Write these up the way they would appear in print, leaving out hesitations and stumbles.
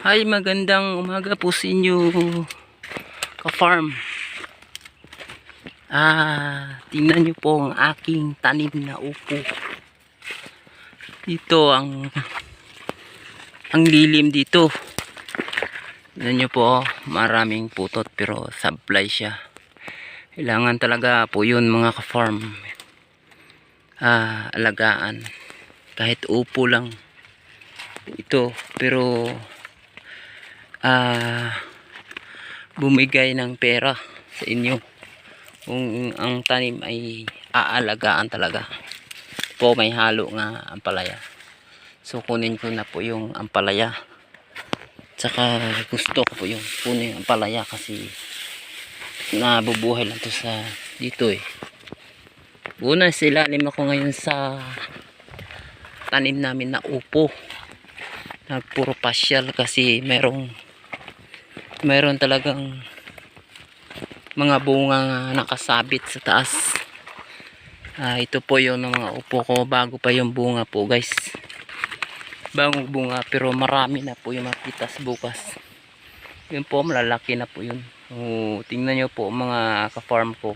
Hi, magandang umaga po sa inyo, ka-farm. Tingnan nyo po ang aking tanim na upo. Dito ang lilim dito. Tingnan nyo po, maraming putot pero supply siya. Kailangan talaga po yun mga ka-farm. Alagaan. Kahit upo lang ito, pero bumigay ng pera sa inyo kung ang tanim ay aalagaan talaga po. May halo nga ampalaya, so kunin ko na po yung ampalaya, tsaka gusto ko po yung kunin yung ampalaya kasi nabubuhay lang to sa dito una sa ilalim ako ngayon sa tanim namin na upo. Nagpuro pasyal kasi meron talagang mga bunga nakasabit sa taas. Ito po yung mga upo ko bago pa yung bunga po guys, bagong bunga, pero marami na po yung mapitas bukas. Yun po, malalaki na po yun. Tingnan nyo po mga ka-farm ko.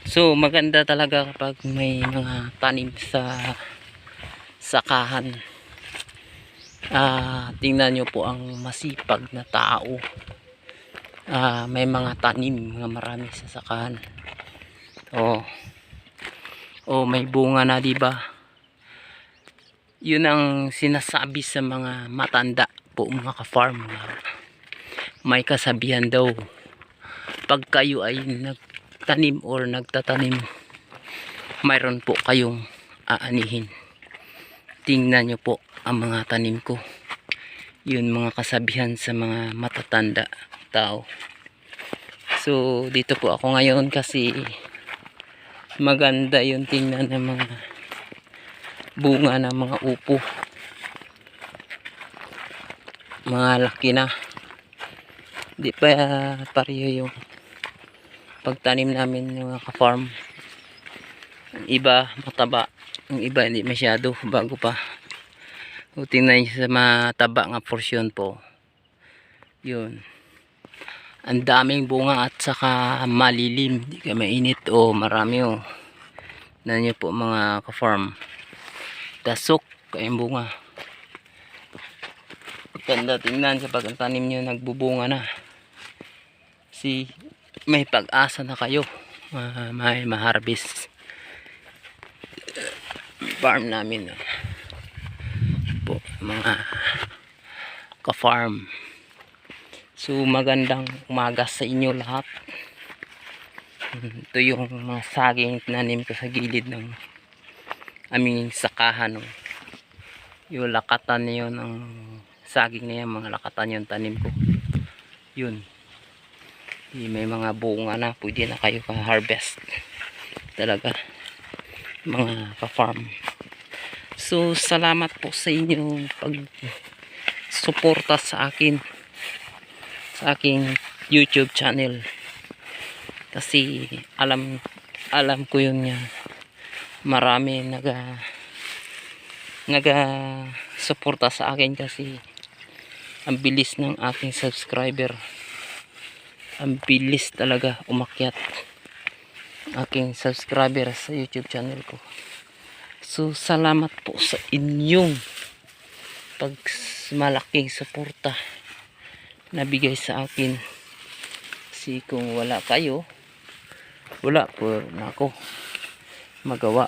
So maganda talaga kapag may mga tanim sa sakahan. Tingnan nyo po ang masipag na tao. May mga tanim nga marami sa sakahan. May bunga na, diba? Yun ang sinasabi sa mga matanda po mga ka-farm. May kasabihan daw, pag kayo ay nagtanim or nagtatanim, mayroon po kayong aanihin. Tingnan nyo po ang mga tanim ko. Yun mga kasabihan sa mga matatanda tao. So dito po ako ngayon kasi maganda yung tingnan ng mga bunga ng mga upo. Mga laki na. Di pa pareho yung pagtanim namin ng mga ka-farm. Ang iba mataba, ang iba hindi masyado, bago pa. So tingnan nyo sa mataba nga porsyon po, yun, ang daming bunga at saka malilim, di ka mainit. Marami na nyo po mga ka-farm, dasok kayong bunga. Ganda tingnan kapag ang tanim nyo nagbubunga na, si may pag-asa na kayo, may ma-harvest. Farm namin po mga ka-farm. So magandang umaga sa inyo lahat. Ito yung mga saging tinanim ko sa gilid ng aming sakahan. Yung lakatan na yun, ang saging na yan, mga lakatan yung tanim ko. Yun, may mga bunga na, pwede na kayo ka-harvest talaga mga ka-farm. So salamat po sa inyong pag-suporta sa akin, sa aking YouTube channel, kasi alam ko yun nga, marami suporta sa akin kasi ang bilis ng aking subscriber, ang bilis talaga umakyat aking subscriber sa YouTube channel ko. So salamat po sa inyong malaking suporta na bigay sa akin, kasi kung wala kayo, wala po na ako magawa.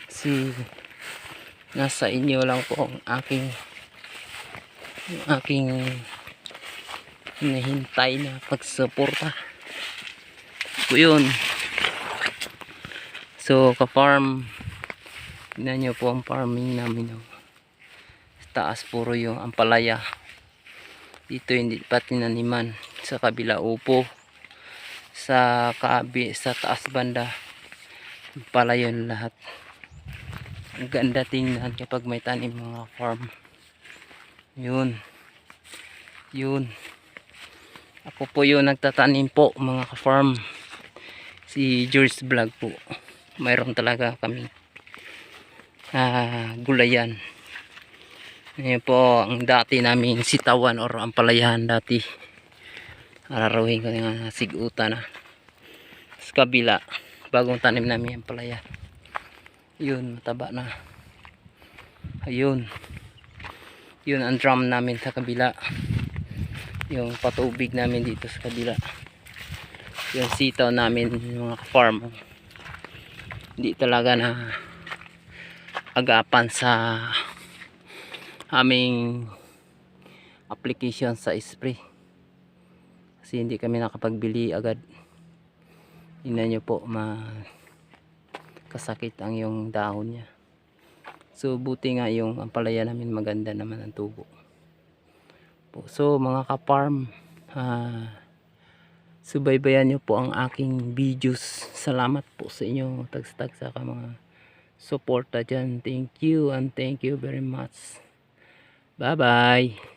Kasi nasa inyo lang po ang aking hinahintay na pagsuporta po yun. So ka-farm, tignan nyo po ang farming namin. Taas puro yung ampalaya, dito hindi pa tinaniman. Sa kabila upo, sa taas banda ampalaya yun lahat. Ang ganda tingnan kapag may tanim mga farm. Yun, ako po yung nagtatanim po mga ka-farm. Si George Vlog po, mayroon talaga kami gulayan. Ayan po ang dati naming sitawan or ampalayahan dati. Ararawin ko nga siguta na. Sa kabila, bagong tanim namin ang palaya. Yun, mataba na. Ayun. Yun ang drum namin sa kabila. Yung patubig namin dito sa kabila. Yung sitaw namin mga farm. Hindi talaga na agapan sa aming application sa spray. Kasi hindi kami nakapagbili agad. Tingnan nyo po, kasakit ang yung dahon niya. So buti nga yung ampalaya namin maganda naman ang tubo. So mga ka-farm, subaybayan nyo po ang aking videos. Salamat po sa inyo tagstag sa mga suporta dyan. Thank you and thank you very much. Bye bye.